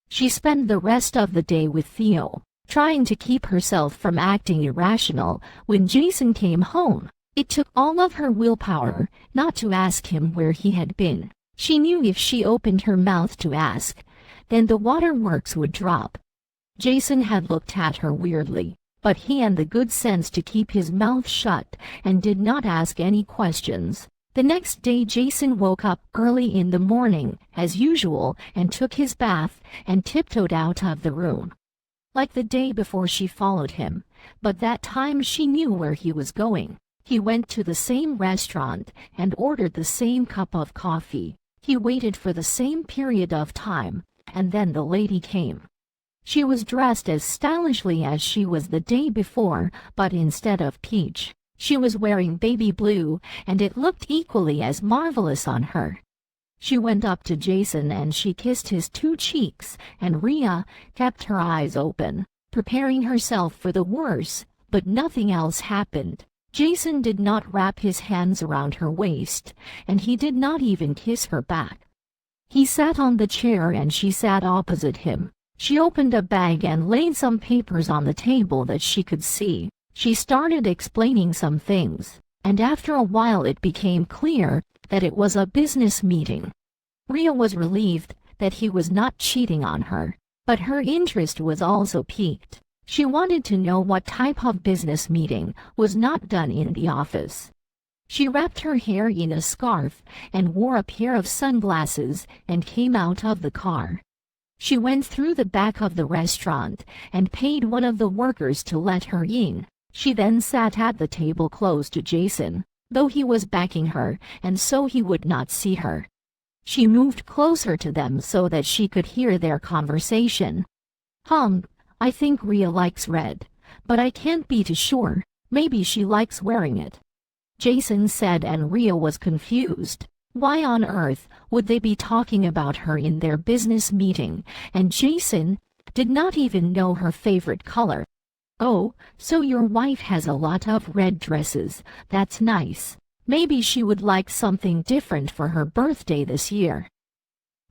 She spent the rest of the day with Theo, trying to keep herself from acting irrational. When Jason came home, it took all of her willpower not to ask him where he had been. She knew if she opened her mouth to ask, then the waterworks would drop. Jason had looked at her weirdly, but he had the good sense to keep his mouth shut and did not ask any questions. The next day Jason woke up early in the morning, as usual, and took his bath and tiptoed out of the room. Like the day before, she followed him, but that time she knew where he was going. He went to the same restaurant and ordered the same cup of coffee. He waited for the same period of time, and then the lady came. She was dressed as stylishly as she was the day before, but instead of peach, she was wearing baby blue, and it looked equally as marvelous on her. She went up to Jason and she kissed his 2 cheeks, and Rhea kept her eyes open, preparing herself for the worst, but nothing else happened. Jason did not wrap his hands around her waist, and he did not even kiss her back. He sat on the chair and she sat opposite him. She opened a bag and laid some papers on the table that she could see. She started explaining some things, and after a while it became clear that it was a business meeting. Rhea was relieved that he was not cheating on her, but her interest was also piqued. She wanted to know what type of business meeting was not done in the office. She wrapped her hair in a scarf and wore a pair of sunglasses and came out of the car. She went through the back of the restaurant and paid one of the workers to let her in. She then sat at the table close to Jason, though he was backing her, and so he would not see her. She moved closer to them so that she could hear their conversation. I think Rhea likes red, but I can't be too sure. Maybe she likes wearing it," Jason said, and Rhea was confused. Why on earth would they be talking about her in their business meeting? And Jason did not even know her favorite color. "Oh, so your wife has a lot of red dresses. That's nice. Maybe she would like something different for her birthday this year."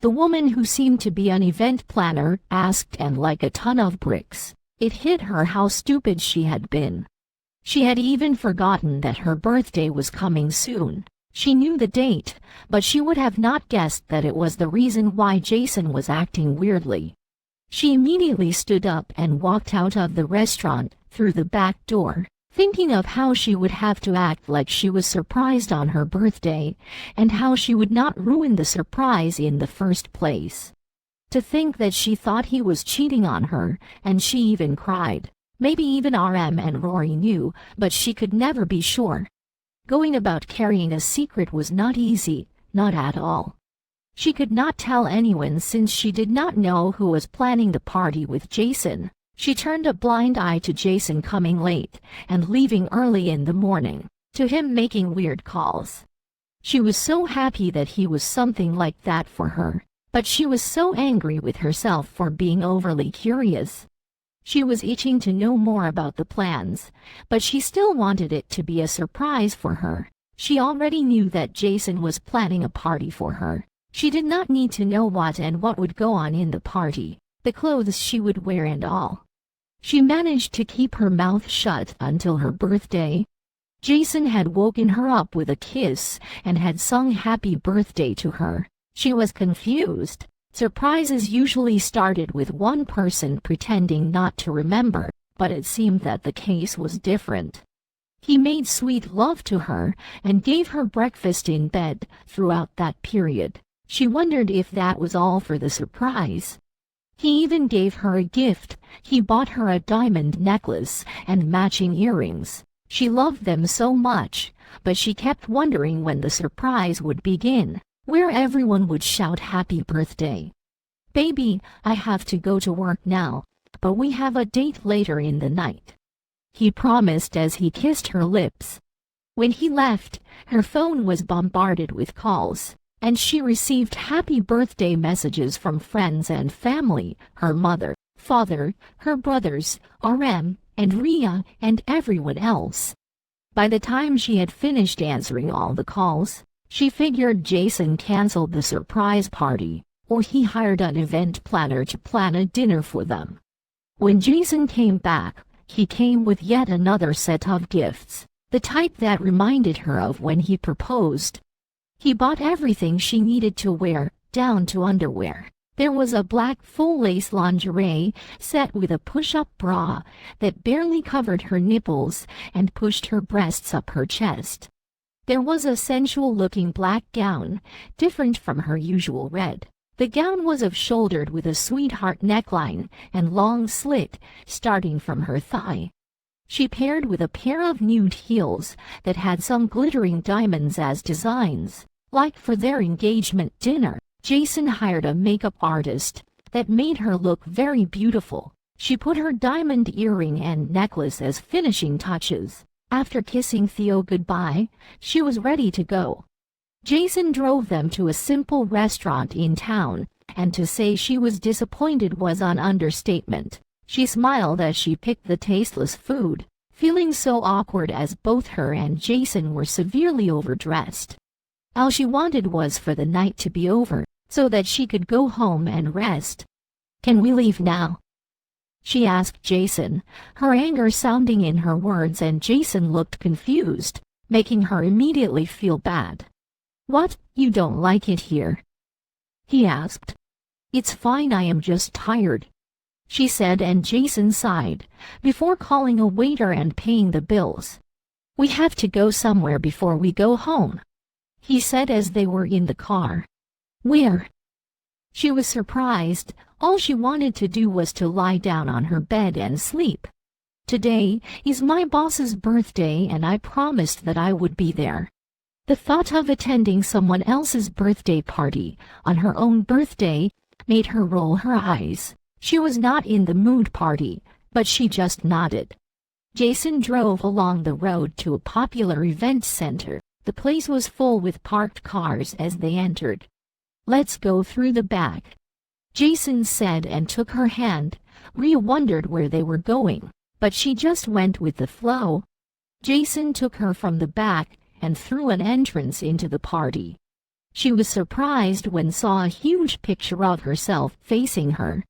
The woman, who seemed to be an event planner, asked, and like a ton of bricks, it hit her how stupid she had been. She had even forgotten that her birthday was coming soon. She knew the date, but she would have not guessed that it was the reason why Jason was acting weirdly. She immediately stood up and walked out of the restaurant through the back door, thinking of how she would have to act like she was surprised on her birthday, and how she would not ruin the surprise in the first place. To think that she thought he was cheating on her, and she even cried. Maybe even RM and Rory knew, but she could never be sure. Going about carrying a secret was not easy, not at all. She could not tell anyone since she did not know who was planning the party with Jason. She turned a blind eye to Jason coming late and leaving early in the morning, to him making weird calls. She was so happy that he was something like that for her, but she was so angry with herself for being overly curious. She was itching to know more about the plans, but she still wanted it to be a surprise for her. She already knew that Jason was planning a party for her. She did not need to know what and what would go on in the party, the clothes she would wear and all. She managed to keep her mouth shut until her birthday. Jason had woken her up with a kiss and had sung happy birthday to her. She was confused. Surprises usually started with one person pretending not to remember, but it seemed that the case was different. He made sweet love to her and gave her breakfast in bed throughout that period. She wondered if that was all for the surprise. He even gave her a gift. He bought her a diamond necklace and matching earrings. She loved them so much, but she kept wondering when the surprise would begin, where everyone would shout happy birthday. "Baby, I have to go to work now. but we have a date later in the night," he promised as he kissed her lips. When he left, her phone was bombarded with calls, and she received happy birthday messages from friends and family, her mother, father, her brothers, RM, and Ria, and everyone else. By the time she had finished answering all the calls, she figured Jason canceled the surprise party, or he hired an event planner to plan a dinner for them. When Jason came back, he came with yet another set of gifts, the type that reminded her of when he proposed. He bought everything she needed to wear, down to underwear. There was a black full-lace lingerie set with a push-up bra that barely covered her nipples and pushed her breasts up her chest. There was a sensual-looking black gown, different from her usual red. The gown was off-shouldered with a sweetheart neckline and long slit starting from her thigh. She paired with a pair of nude heels that had some glittering diamonds as designs. Like for their engagement dinner, Jason hired a makeup artist that made her look very beautiful. She put her diamond earring and necklace as finishing touches. After kissing Theo goodbye, she was ready to go. Jason drove them to a simple restaurant in town, and to say she was disappointed was an understatement. She smiled as she picked the tasteless food, feeling so awkward as both her and Jason were severely overdressed. All she wanted was for the night to be over, so that she could go home and rest. "Can we leave now?" she asked Jason, her anger sounding in her words, and Jason looked confused, making her immediately feel bad. "What, you don't like it here?" he asked. "It's fine, I am just tired," she said, and Jason sighed, before calling a waiter and paying the bills. "We have to go somewhere before we go home," he said as they were in the car. "Where?" She was surprised. All she wanted to do was to lie down on her bed and sleep. "Today is my boss's birthday and I promised that I would be there." The thought of attending someone else's birthday party on her own birthday made her roll her eyes. She was not in the mood party, but she just nodded. Jason drove along the road to a popular event center. The place was full with parked cars as they entered. "Let's go through the back," Jason said and took her hand. Rhea wondered where they were going, but she just went with the flow. Jason took her from the back and through an entrance into the party. She was surprised when saw a huge picture of herself facing her.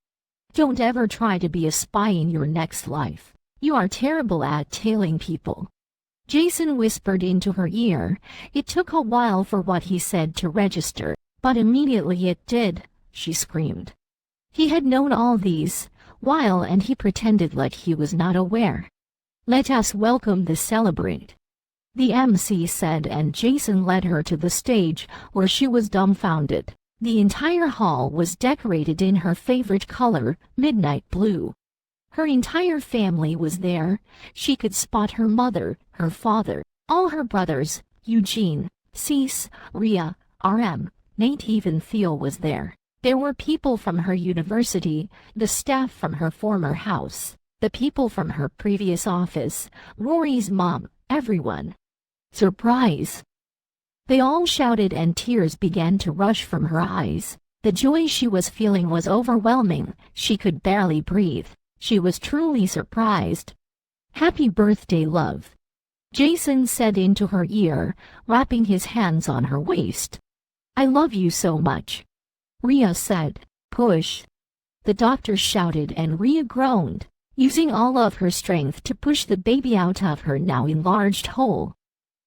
"Don't ever try to be a spy in your next life. You are terrible at tailing people," Jason whispered into her ear. It took a while for what he said to register, but immediately it did. She screamed. He had known all these while and he pretended like he was not aware. "Let us welcome the celebrant," the MC said, and Jason led her to the stage where she was dumbfounded. The entire hall was decorated in her favorite color, midnight blue. Her entire family was there. She could spot her mother, her father, all her brothers, Eugene, Cease, Rhea, RM, Nate, even Theo was there. There were people from her university, the staff from her former house, the people from her previous office, Rory's mom, everyone. "Surprise!" They all shouted and tears began to rush from her eyes. The joy she was feeling was overwhelming. She could barely breathe. She was truly surprised. "Happy birthday, love," Jason said into her ear, wrapping his hands on her waist. "I love you so much," Rhea said. "Push," the doctor shouted, and Rhea groaned, using all of her strength to push the baby out of her now enlarged hole.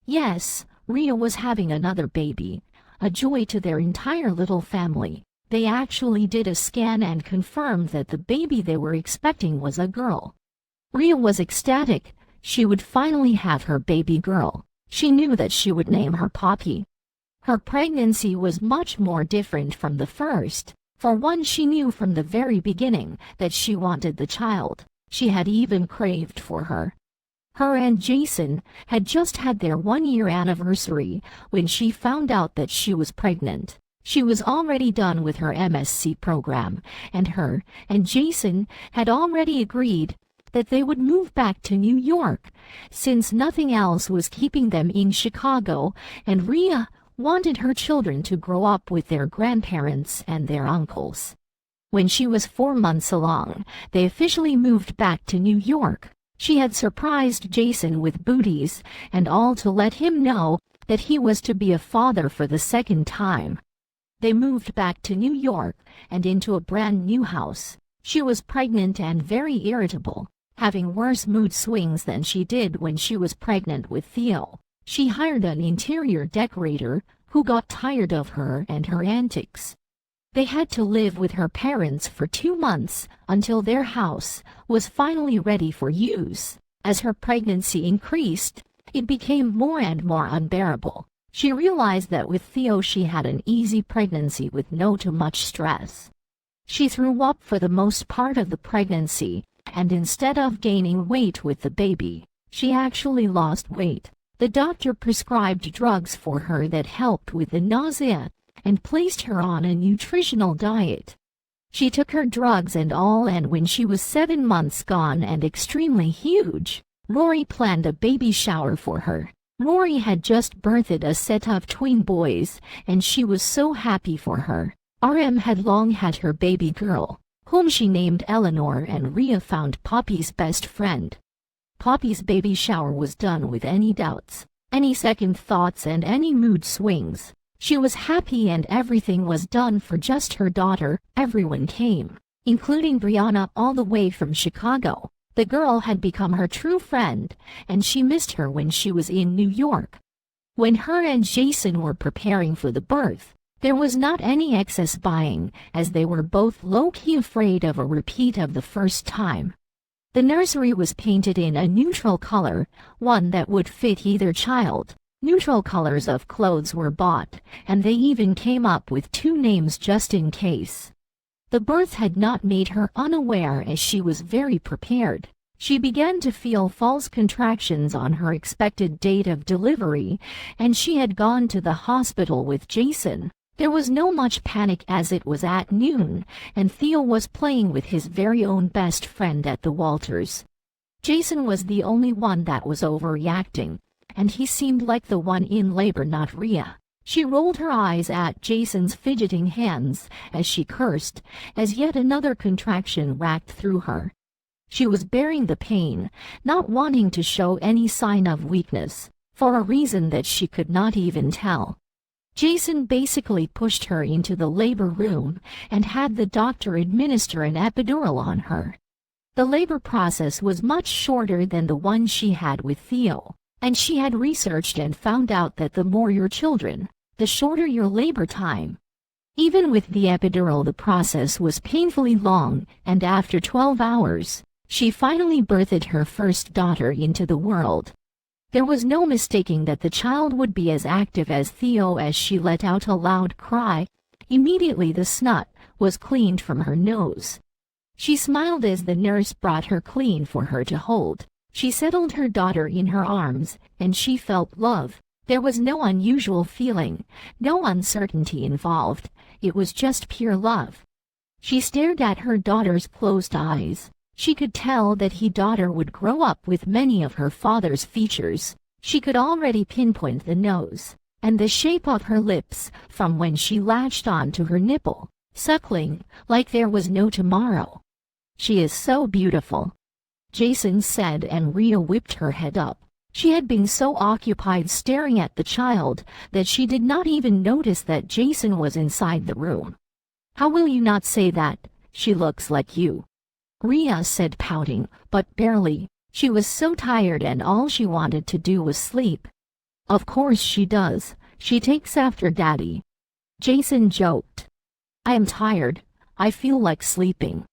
Yes, Rhea was having another baby, a joy to their entire little family. They actually did a scan and confirmed that the baby they were expecting was a girl. Rhea was ecstatic. She would finally have her baby girl. She knew that she would name her Poppy. Her pregnancy was much more different from the first. For one, she knew from the very beginning that she wanted the child. She had even craved for her. Her and Jason had just had their 1-year anniversary when she found out that she was pregnant. She was already done with her MSc program, and her and Jason had already agreed that they would move back to New York, since nothing else was keeping them in Chicago, and Rhea wanted her children to grow up with their grandparents and their uncles. When she was 4 months along, they officially moved back to New York. She had surprised Jason with booties and all to let him know that he was to be a father for the second time. They moved back to New York and into a brand new house. She was pregnant and very irritable, having worse mood swings than she did when she was pregnant with Theo. She hired an interior decorator who got tired of her and her antics. They had to live with her parents for 2 months until their house was finally ready for use. As her pregnancy increased, it became more and more unbearable. She realized that with Theo she had an easy pregnancy with no too much stress. She threw up for the most part of the pregnancy, and instead of gaining weight with the baby, she actually lost weight. The doctor prescribed drugs for her that helped with the nausea and placed her on a nutritional diet. She took her drugs and all, and when she was 7 months gone and extremely huge, Rory planned a baby shower for her. Rory had just birthed a set of twin boys, and she was so happy for her. RM had long had her baby girl, whom she named Eleanor, and Rhea found Poppy's best friend. Poppy's baby shower was done with any doubts, any second thoughts, and any mood swings. She was happy and everything was done for just her daughter. Everyone came, including Brianna all the way from Chicago. The girl had become her true friend, and she missed her when she was in New York. When her and Jason were preparing for the birth, there was not any excess buying, as they were both low-key afraid of a repeat of the first time. The nursery was painted in a neutral color, one that would fit either child. Neutral colors of clothes were bought, and they even came up with 2 names just in case. The birth had not made her unaware, as she was very prepared. She began to feel false contractions on her expected date of delivery, and she had gone to the hospital with Jason. There was no much panic as it was at noon, and Theo was playing with his very own best friend at the Walters. Jason was the only one that was overreacting, and he seemed like the one in labor, not Rhea. She rolled her eyes at Jason's fidgeting hands as she cursed, as yet another contraction racked through her. She was bearing the pain, not wanting to show any sign of weakness, for a reason that she could not even tell. Jason basically pushed her into the labor room and had the doctor administer an epidural on her. The labor process was much shorter than the one she had with Theo, and she had researched and found out that the more your children, the shorter your labor time. Even with the epidural, the process was painfully long, and after 12 hours, she finally birthed her first daughter into the world. There was no mistaking that the child would be as active as Theo as she let out a loud cry. Immediately the snot was cleaned from her nose. She smiled as the nurse brought her clean for her to hold. She settled her daughter in her arms, and she felt love. There was no unusual feeling, no uncertainty involved. It was just pure love. She stared at her daughter's closed eyes. She could tell that her daughter would grow up with many of her father's features. She could already pinpoint the nose and the shape of her lips from when she latched on to her nipple, suckling like there was no tomorrow. "She is so beautiful," Jason said, and Rhea whipped her head up. She had been so occupied staring at the child that she did not even notice that Jason was inside the room. "How will you not say that? She looks like you," Rhea said, pouting, but barely. She was so tired and all she wanted to do was sleep. "Of course she does. She takes after Daddy," Jason joked. "I am tired. I feel like sleeping,"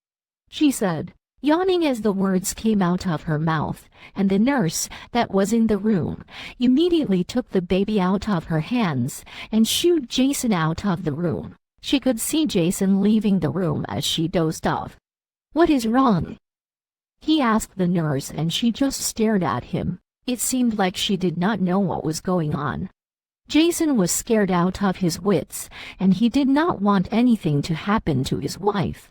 she said, yawning as the words came out of her mouth, and the nurse that was in the room immediately took the baby out of her hands and shooed Jason out of the room. She could see Jason leaving the room as she dozed off. "What is wrong?" he asked the nurse, and she just stared at him. It seemed like she did not know what was going on. Jason was scared out of his wits, and he did not want anything to happen to his wife.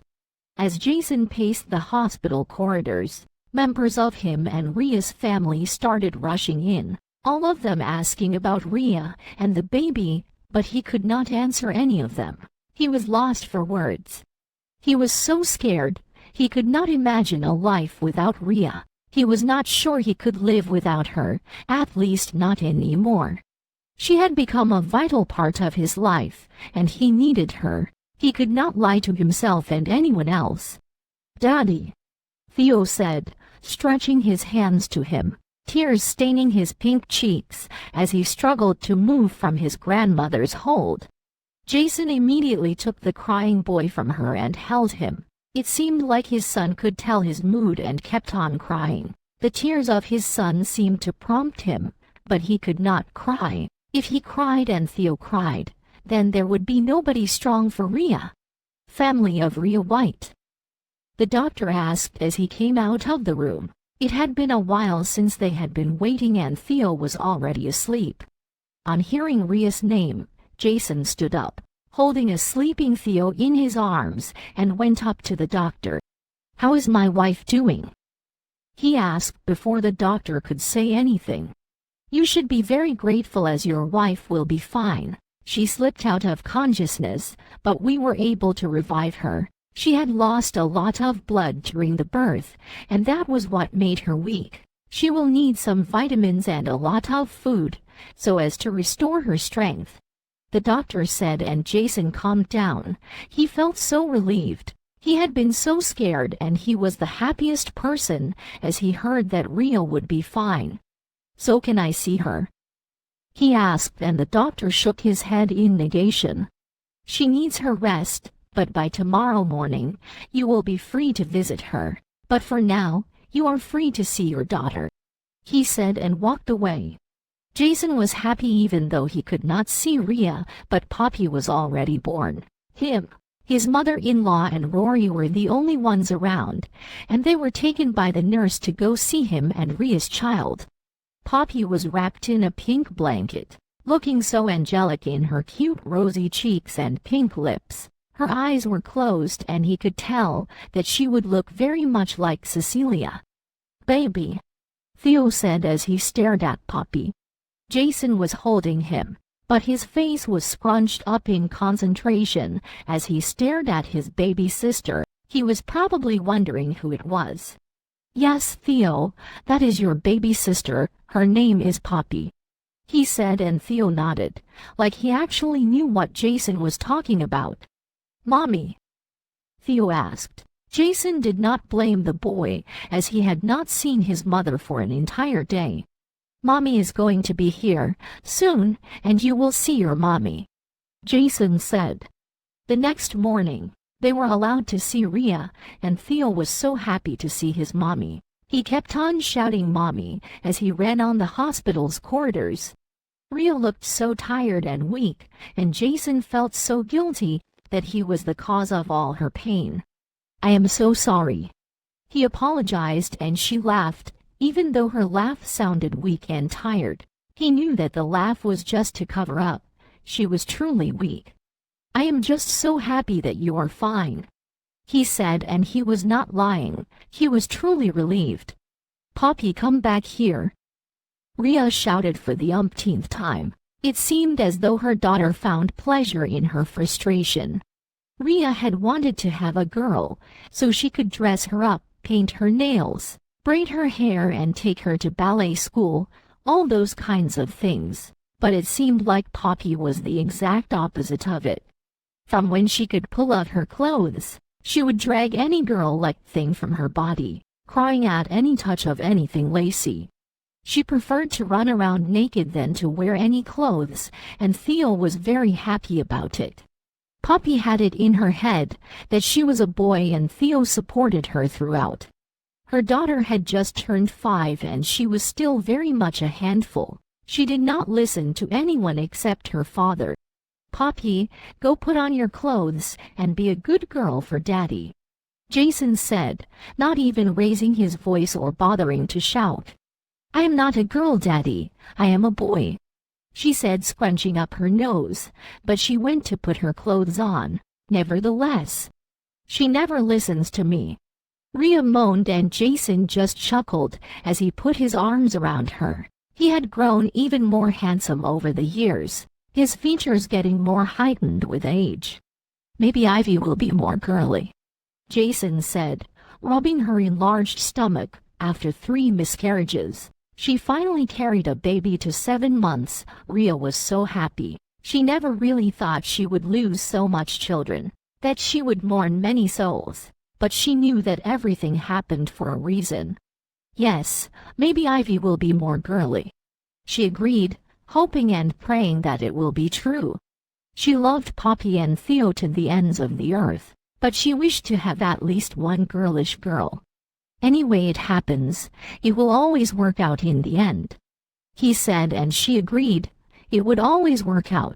As Jason paced the hospital corridors, members of him and Rhea's family started rushing in, all of them asking about Rhea and the baby, but he could not answer any of them. He was lost for words. He was so scared, he could not imagine a life without Rhea. He was not sure he could live without her, at least not anymore. She had become a vital part of his life, and he needed her. He could not lie to himself and anyone else. "Daddy," Theo said, stretching his hands to him, tears staining his pink cheeks as he struggled to move from his grandmother's hold. Jason immediately took the crying boy from her and held him. It seemed like his son could tell his mood and kept on crying. The tears of his son seemed to prompt him, but he could not cry. If he cried and Theo cried, then there would be nobody strong for Rhea. "Family of Rhea White?" the doctor asked as he came out of the room. It had been a while since they had been waiting and Theo was already asleep. On hearing Rhea's name, Jason stood up, holding a sleeping Theo in his arms, and went up to the doctor. "How is my wife doing?" he asked before the doctor could say anything. "You should be very grateful as your wife will be fine. She slipped out of consciousness, but we were able to revive her. She had lost a lot of blood during the birth, and that was what made her weak. She will need some vitamins and a lot of food, so as to restore her strength," the doctor said, and Jason calmed down. He felt so relieved. He had been so scared, and he was the happiest person as he heard that Rhea would be fine. "So can I see her?" he asked, and the doctor shook his head in negation. "She needs her rest, but by tomorrow morning, you will be free to visit her. But for now, you are free to see your daughter," he said and walked away. Jason was happy even though he could not see Rhea, but Poppy was already born. His mother-in-law and Rory were the only ones around, and they were taken by the nurse to go see him and Rhea's child. Poppy was wrapped in a pink blanket, looking so angelic in her cute rosy cheeks and pink lips. Her eyes were closed and he could tell that she would look very much like Cecilia. "Baby," Theo said as he stared at Poppy. Jason was holding him, but his face was scrunched up in concentration as he stared at his baby sister. He was probably wondering who it was. "Yes, Theo, that is your baby sister. Her name is Poppy," he said, and Theo nodded, like he actually knew what Jason was talking about. "Mommy?" Theo asked. Jason did not blame the boy, as he had not seen his mother for an entire day. "Mommy is going to be here soon, and you will see your mommy," Jason said. The next morning, they were allowed to see Rhea, and Theo was so happy to see his mommy. He kept on shouting "Mommy" as he ran on the hospital's corridors. Rhea looked so tired and weak, and Jason felt so guilty that he was the cause of all her pain. "I am so sorry," he apologized, and she laughed, even though her laugh sounded weak and tired. He knew that the laugh was just to cover up. She was truly weak. "I am just so happy that you are fine," he said, and he was not lying. He was truly relieved. "Poppy, come back here," Rhea shouted for the umpteenth time. It seemed as though her daughter found pleasure in her frustration. Rhea had wanted to have a girl, so she could dress her up, paint her nails, braid her hair, and take her to ballet school, all those kinds of things. But it seemed like Poppy was the exact opposite of it. From when she could pull out her clothes, she would drag any girl-like thing from her body, crying at any touch of anything lacy. She preferred to run around naked than to wear any clothes, and Theo was very happy about it. Poppy had it in her head that she was a boy, and Theo supported her throughout. Her daughter had just turned 5 and she was still very much a handful. She did not listen to anyone except her father. "Poppy, go put on your clothes and be a good girl for Daddy," Jason said, not even raising his voice or bothering to shout. "I am not a girl, Daddy. I am a boy," she said, scrunching up her nose, but she went to put her clothes on. Nevertheless, she never listens to me. Rhea moaned, and Jason just chuckled as he put his arms around her. He had grown even more handsome over the years, his features getting more heightened with age. Maybe Ivy will be more girly, Jason said, rubbing her enlarged stomach. After 3 miscarriages, she finally carried a baby to 7 months. Rhea was so happy. She never really thought she would lose so much children, that she would mourn many souls, but she knew that everything happened for a reason. Yes, maybe Ivy will be more girly, she agreed, hoping and praying that it will be true. She loved Poppy and Theo to the ends of the earth, but she wished to have at least one girlish girl. Any way it happens, it will always work out in the end, he said, and she agreed. It would always work out.